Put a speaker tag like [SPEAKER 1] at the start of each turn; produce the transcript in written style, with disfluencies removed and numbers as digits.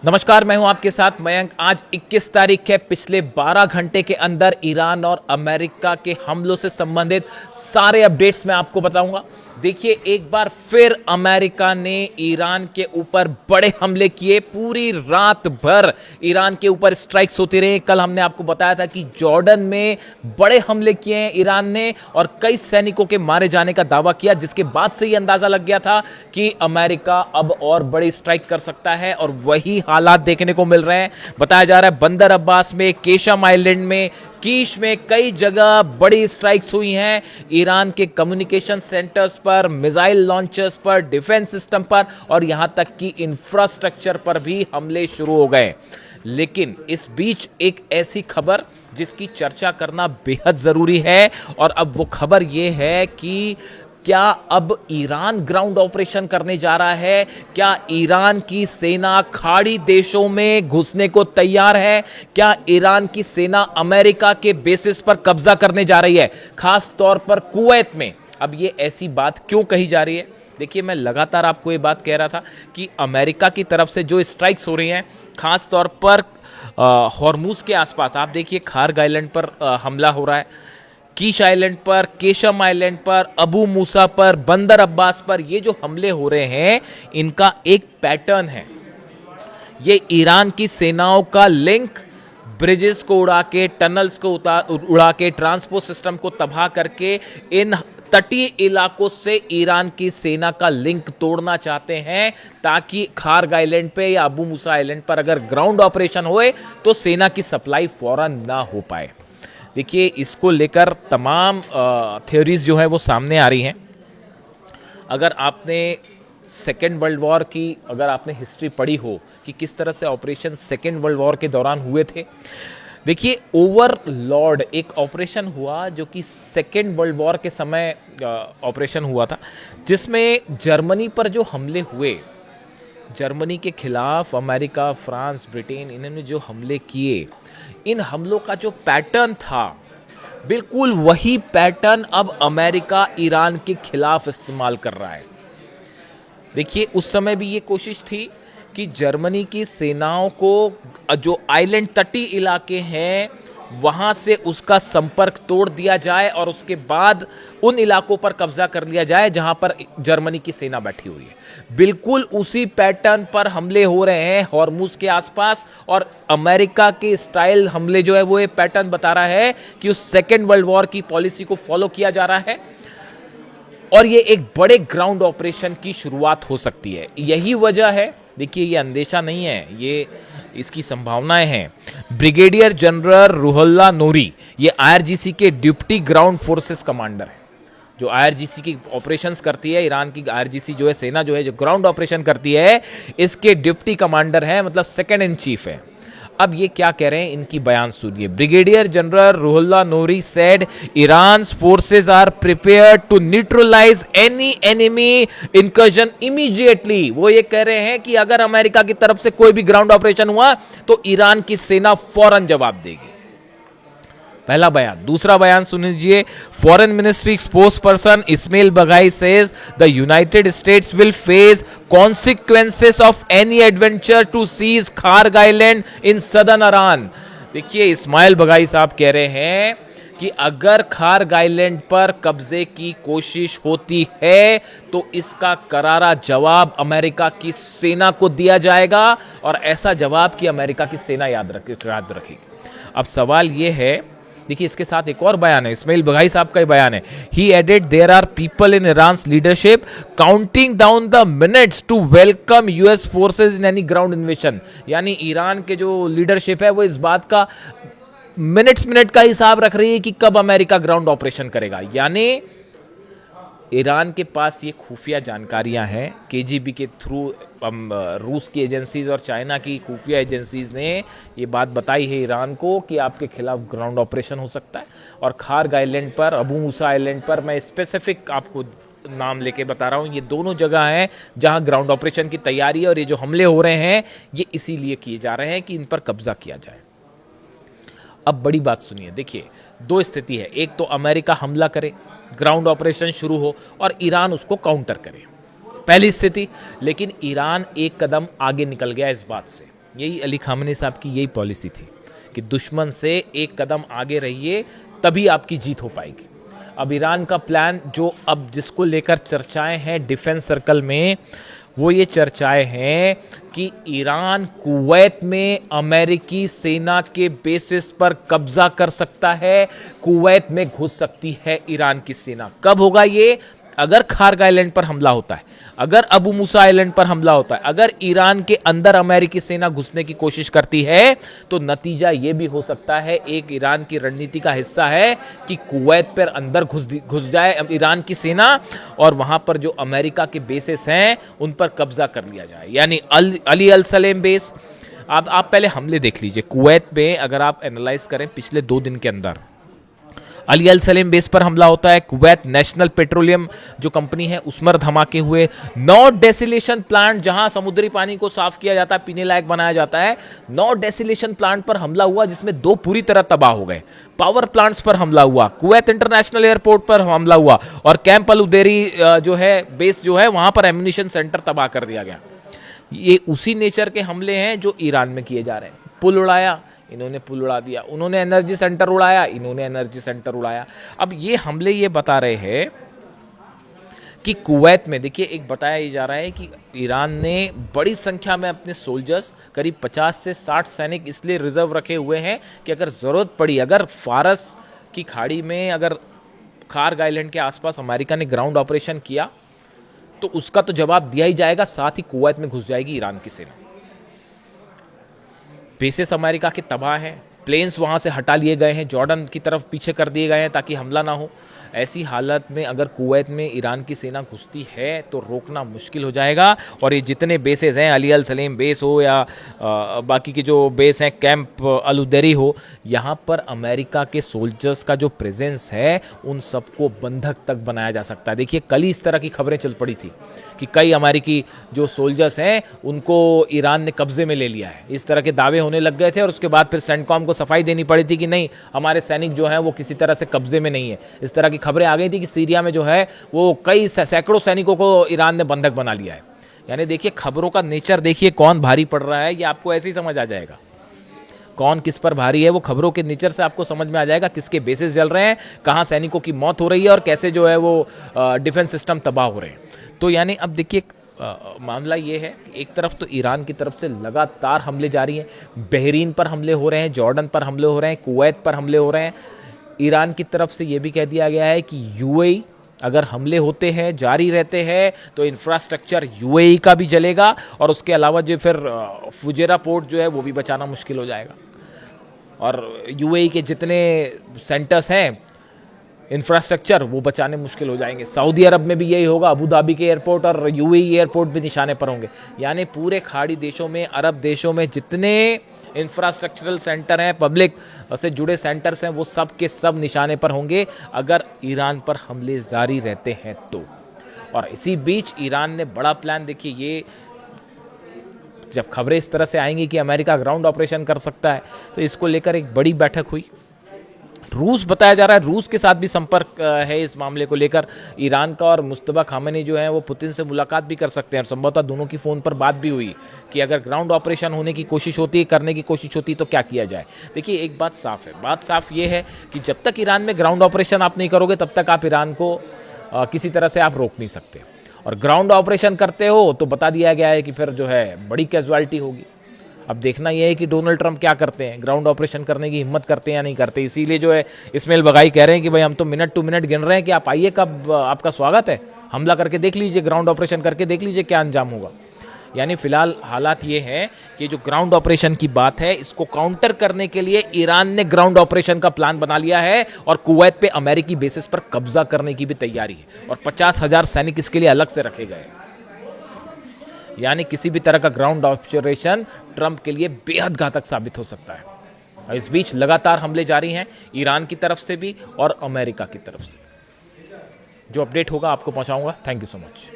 [SPEAKER 1] नमस्कार, मैं हूं आपके साथ मयंक। आज 21 तारीख है। पिछले 12 घंटे के अंदर ईरान और अमेरिका के हमलों से संबंधित सारे अपडेट्स मैं आपको बताऊंगा। देखिए, एक बार फिर अमेरिका ने ईरान के ऊपर बड़े हमले किए। पूरी रात भर ईरान के ऊपर स्ट्राइक्स होती रही। कल हमने आपको बताया था कि जॉर्डन में बड़े हमले किए हैं ईरान ने और कई सैनिकों के मारे जाने का दावा किया, जिसके बाद से ही अंदाजा लग गया था कि अमेरिका अब और बड़ी स्ट्राइक कर सकता है। और वही हालात देखने को मिल रहे हैं। बताया जा रहा है बंदर अब्बास में, केशम आइलैंड में, कीश में कई जगह बड़ी स्ट्राइक्स हुई हैं। ईरान के कम्युनिकेशन सेंटर्स पर, मिसाइल लॉन्चर्स पर, डिफेंस सिस्टम पर और यहां तक कि इंफ्रास्ट्रक्चर पर भी हमले शुरू हो गए। लेकिन इस बीच एक ऐसी खबर जिसकी चर्चा करना बेहद जरूरी है, और अब वो खबर यह है कि क्या अब ईरान ग्राउंड ऑपरेशन करने जा रहा है? क्या ईरान की सेना खाड़ी देशों में घुसने को तैयार है? क्या ईरान की सेना अमेरिका के बेसिस पर कब्जा करने जा रही है, खास तौर पर कुवैत में? अब ये ऐसी बात क्यों कही जा रही है? देखिए, मैं लगातार आपको ये बात कह रहा था कि अमेरिका की तरफ से जो स्ट्राइक्स हो रही हैं, खास तौर पर हॉर्मुज के आसपास, आप देखिए खार्ग आइलैंड पर हमला हो रहा है, कीश आइलैंड पर, केशम आइलैंड पर, अबू मूसा पर, बंदर अब्बास पर। ये जो हमले हो रहे हैं, इनका एक पैटर्न है। ये ईरान की सेनाओं का लिंक, ब्रिजेस को उड़ा के, टनल्स को उड़ा के, ट्रांसपोर्ट सिस्टम को तबाह करके इन तटीय इलाकों से ईरान की सेना का लिंक तोड़ना चाहते हैं, ताकि खार्ग आइलैंड पे या अबू मूसा आइलैंड पर अगर ग्राउंड ऑपरेशन होए तो सेना की सप्लाई फौरन ना हो पाए। देखिए, इसको लेकर तमाम थ्योरीज जो है वो सामने आ रही हैं। अगर आपने सेकेंड वर्ल्ड वॉर की अगर आपने हिस्ट्री पढ़ी हो कि किस तरह से ऑपरेशन सेकेंड वर्ल्ड वॉर के दौरान हुए थे, देखिए ओवरलॉर्ड एक ऑपरेशन हुआ जो कि सेकेंड वर्ल्ड वॉर के समय ऑपरेशन हुआ था, जिसमें जर्मनी पर जो हमले हुए, जर्मनी के खिलाफ अमेरिका, फ्रांस, ब्रिटेन, इन्होंने जो हमले किए, इन हमलों का जो पैटर्न था, बिल्कुल वही पैटर्न अब अमेरिका ईरान के खिलाफ इस्तेमाल कर रहा है। देखिए, उस समय भी ये कोशिश थी कि जर्मनी की सेनाओं को जो आइलैंड तटीय इलाके हैं वहां से उसका संपर्क तोड़ दिया जाए और उसके बाद उन इलाकों पर कब्जा कर लिया जाए जहां पर जर्मनी की सेना बैठी हुई है। बिल्कुल उसी पैटर्न पर हमले हो रहे हैं हॉर्मुज के आसपास, और अमेरिका के स्टाइल हमले जो है वो ये पैटर्न बता रहा है कि उस सेकेंड वर्ल्ड वॉर की पॉलिसी को फॉलो किया जा रहा है और ये एक बड़े ग्राउंड ऑपरेशन की शुरुआत हो सकती है। यही वजह है, देखिए ये अंदेशा नहीं है, ये इसकी संभावनाएं हैं। ब्रिगेडियर जनरल रुहुल्ला नूरी, ये आईआरजीसी के डिप्टी ग्राउंड फोर्सेस कमांडर है। जो आईआरजीसी की ऑपरेशंस करती है, ईरान की आईआरजीसी जो है सेना जो है जो ग्राउंड ऑपरेशन करती है, इसके डिप्टी कमांडर हैं, मतलब सेकंड इन चीफ है। अब ये क्या कह रहे हैं, इनकी बयान सुनिए। Brigadier general Ruhollah Noori said Iran's forces are prepared to neutralise any enemy incursion immediately. वो ये कह रहे हैं कि अगर अमेरिका की तरफ से कोई भी ग्राउंड ऑपरेशन हुआ तो ईरान की सेना फौरन जवाब देगी। पहला बयान। दूसरा बयान सुन लीजिए। Foreign ministry spokesperson Ismail Baghaei says the United States will face consequences of any adventure to seize Kharg Island in southern Iran. देखिए, इस्माइल बगाई साहब कह रहे हैं कि अगर खार्ग आइलैंड पर कब्जे की कोशिश होती है तो इसका करारा जवाब अमेरिका की सेना को दिया जाएगा, और ऐसा जवाब कि अमेरिका की सेना याद रखेगी। अब सवाल यह है, देखिए इसके साथ एक और बयान है, इस्माइल बगाई साहब का बयान है। He added there are people in Iran's leadership counting down the minutes to welcome US forces in any ground invasion. यानी ईरान के जो लीडरशिप है वो इस बात का मिनट का हिसाब रख रही है कि कब अमेरिका ग्राउंड ऑपरेशन करेगा। यानी ईरान के पास ये खुफिया जानकारियां हैं, केजीबी के थ्रू रूस की एजेंसीज और चाइना की खुफिया एजेंसीज ने ये बात बताई है ईरान को कि आपके खिलाफ ग्राउंड ऑपरेशन हो सकता है। और खार्ग आइलैंड पर, अबू मूसा आइलैंड पर, मैं स्पेसिफिक आपको नाम लेके बता रहा हूँ, ये दोनों जगह हैं जहां ग्राउंड ऑपरेशन की तैयारी है, और ये जो हमले हो रहे हैं ये इसीलिए किए जा रहे हैं कि इन पर कब्जा किया जाए। अब बड़ी बात सुनिए। देखिए, दो स्थिति है, एक तो अमेरिका हमला करे, ग्राउंड ऑपरेशन शुरू हो और ईरान उसको काउंटर करे, पहली स्थिति। लेकिन ईरान एक कदम आगे निकल गया इस बात से। यही अली खामनेई साहब की यही पॉलिसी थी कि दुश्मन से एक कदम आगे रहिए, तभी आपकी जीत हो पाएगी। अब ईरान का प्लान जो अब जिसको लेकर चर्चाएं हैं डिफेंस सर्कल में, वो ये चर्चाएं हैं कि ईरान कुवैत में अमेरिकी सेना के बेसिस पर कब्जा कर सकता है, कुवैत में घुस सकती है ईरान की सेना। कब होगा ये? अगर खार्ग आइलैंड पर हमला होता है, अगर अबू मूसा आइलैंड पर हमला होता है, अगर ईरान के अंदर अमेरिकी सेना घुसने की कोशिश करती है, तो नतीजा यह भी हो सकता है, एक ईरान की रणनीति का हिस्सा है कि कुवैत पर अंदर घुस जाए ईरान की सेना और वहां पर जो अमेरिका के बेसेस हैं उन पर कब्जा कर लिया जाए। यानी अली अल सलेम बेस, आप पहले हमले देख लीजिए कुवैत में। अगर आप एनालाइज करें पिछले 2 दिन के अंदर अली अल सलेम बेस पर हमला होता है, कुवैत नेशनल पेट्रोलियम जो कंपनी है उसमें धमाके हुए, 9 डेसिलेशन प्लांट जहां समुद्री पानी को साफ किया जाता है, पीने लायक बनाया जाता है, 9 डेसिलेशन प्लांट पर हमला हुआ जिसमें 2 पूरी तरह तबाह हो गए। पावर प्लांट्स पर हमला हुआ, कुवैत इंटरनेशनल एयरपोर्ट पर हमला हुआ और कैंप अल उदेरी जो है बेस जो है वहां पर एम्यूनिशन सेंटर तबाह कर दिया गया। ये उसी नेचर के हमले हैं जो ईरान में किए जा रहे हैं। पुल उड़ाया, इन्होंने पुल उड़ा दिया, उन्होंने एनर्जी सेंटर उड़ाया, इन्होंने एनर्जी सेंटर उड़ाया। अब ये हमले ये बता रहे हैं कि कुवैत में देखिए एक बताया जा रहा है कि ईरान ने बड़ी संख्या में अपने सोल्जर्स करीब 50 से 60 सैनिक इसलिए रिजर्व रखे हुए हैं कि अगर ज़रूरत पड़ी, अगर फारस की खाड़ी में, अगर खार्ग आइलैंड के आसपास अमेरिका ने ग्राउंड ऑपरेशन किया तो उसका तो जवाब दिया ही जाएगा, साथ ही कुवैत में घुस जाएगी ईरान की सेना। बेसेस अमेरिका के तबाह हैं, प्लेन्स वहाँ से हटा लिए गए हैं, जॉर्डन की तरफ पीछे कर दिए गए हैं ताकि हमला ना हो। ऐसी हालत में अगर कुवैत में ईरान की सेना घुसती है तो रोकना मुश्किल हो जाएगा। और ये जितने बेसेस हैं, अली अल सलेम बेस हो या बाकी के जो बेस हैं, कैंप अल उदेरी हो, यहाँ पर अमेरिका के सोल्जर्स का जो प्रेजेंस है उन सबको बंधक तक बनाया जा सकता है। देखिए कल ही इस तरह की खबरें चल पड़ी थी कि कई अमेरिकी जो सोल्जर्स हैं उनको ईरान ने कब्जे में ले लिया है, इस तरह के दावे होने लग गए थे और उसके बाद फिर सेंटकॉम को सफाई देनी पड़ी थी कि नहीं, हमारे सैनिक जो हैं वो किसी तरह से कब्जे में नहीं है। इस तरह की खबरें आ गई थी कि सीरिया में जो है वो कई सैकड़ों सैनिकों को ईरान ने बंधक बना लिया है। यानी देखिए खबरों का नेचर देखिए, कौन भारी पड़ रहा है ये आपको ऐसे ही समझ आ जाएगा। कौन किस पर भारी है वो खबरों के नेचर से आपको समझ में आ जाएगा, किसके बेसिस जल रहे हैं, कहां सैनिकों की मौत हो रही है और कैसे जो है वो डिफेंस सिस्टम तबाह हो रहे हैं। तो यानी अब देखिए मामला ये है कि एक तरफ तो ईरान की तरफ से लगातार हमले जारी हैं, बहरीन पर हमले हो रहे हैं, जॉर्डन पर हमले हो रहे हैं, कुवैत पर हमले हो रहे हैं। ईरान की तरफ से ये भी कह दिया गया है कि यूएई अगर हमले होते हैं, जारी रहते हैं, तो इंफ्रास्ट्रक्चर यूएई का भी जलेगा और उसके अलावा जो फिर फुजेरा पोर्ट जो है वो भी बचाना मुश्किल हो जाएगा। और यूएई के जितने सेंटर्स हैं इंफ्रास्ट्रक्चर वो बचाने मुश्किल हो जाएंगे। सऊदी अरब में भी यही होगा, अबू धाबी के एयरपोर्ट और यूएई एयरपोर्ट भी निशाने पर होंगे। यानी पूरे खाड़ी देशों में, अरब देशों में जितने इंफ्रास्ट्रक्चरल सेंटर हैं, पब्लिक से जुड़े सेंटर्स हैं, वो सब के सब निशाने पर होंगे अगर ईरान पर हमले जारी रहते हैं तो। और इसी बीच ईरान ने बड़ा प्लान, देखिए ये जब खबरें इस तरह से आएंगी कि अमेरिका ग्राउंड ऑपरेशन कर सकता है तो इसको लेकर एक बड़ी बैठक हुई। रूस बताया जा रहा है, रूस के साथ भी संपर्क है इस मामले को लेकर ईरान का, और मुस्तफा खामेनी जो है वो पुतिन से मुलाकात भी कर सकते हैं और संभवतः दोनों की फ़ोन पर बात भी हुई कि अगर ग्राउंड ऑपरेशन होने की कोशिश होती है, करने की कोशिश होती है तो क्या किया जाए। देखिए एक बात साफ है, बात साफ ये है कि जब तक ईरान में ग्राउंड ऑपरेशन आप नहीं करोगे तब तक आप ईरान को किसी तरह से आप रोक नहीं सकते। और ग्राउंड ऑपरेशन करते हो तो बता दिया गया है कि फिर जो है बड़ी कैजुअलिटी होगी। अब देखना यह है कि डोनाल्ड ट्रंप क्या करते हैं, ग्राउंड ऑपरेशन करने की हिम्मत करते हैं या नहीं करते। इसीलिए जो है इस्माइल बगाई कह रहे हैं कि भाई हम तो मिनट टू मिनट गिन रहे हैं कि आप आइए, कब आपका स्वागत है, हमला करके देख लीजिए, ग्राउंड ऑपरेशन करके देख लीजिए क्या अंजाम होगा। यानी फिलहाल हालात ये हैं कि जो ग्राउंड ऑपरेशन की बात है इसको काउंटर करने के लिए ईरान ने ग्राउंड ऑपरेशन का प्लान बना लिया है और कुवैत पे अमेरिकी बेसिस पर कब्जा करने की भी तैयारी है और 50,000 सैनिक इसके लिए अलग से रखे गए। यानी किसी भी तरह का ग्राउंड ऑपरेशन ट्रंप के लिए बेहद घातक साबित हो सकता है। और इस बीच लगातार हमले जारी हैं ईरान की तरफ से भी और अमेरिका की तरफ से। जो अपडेट होगा आपको पहुंचाऊंगा। Thank you so much.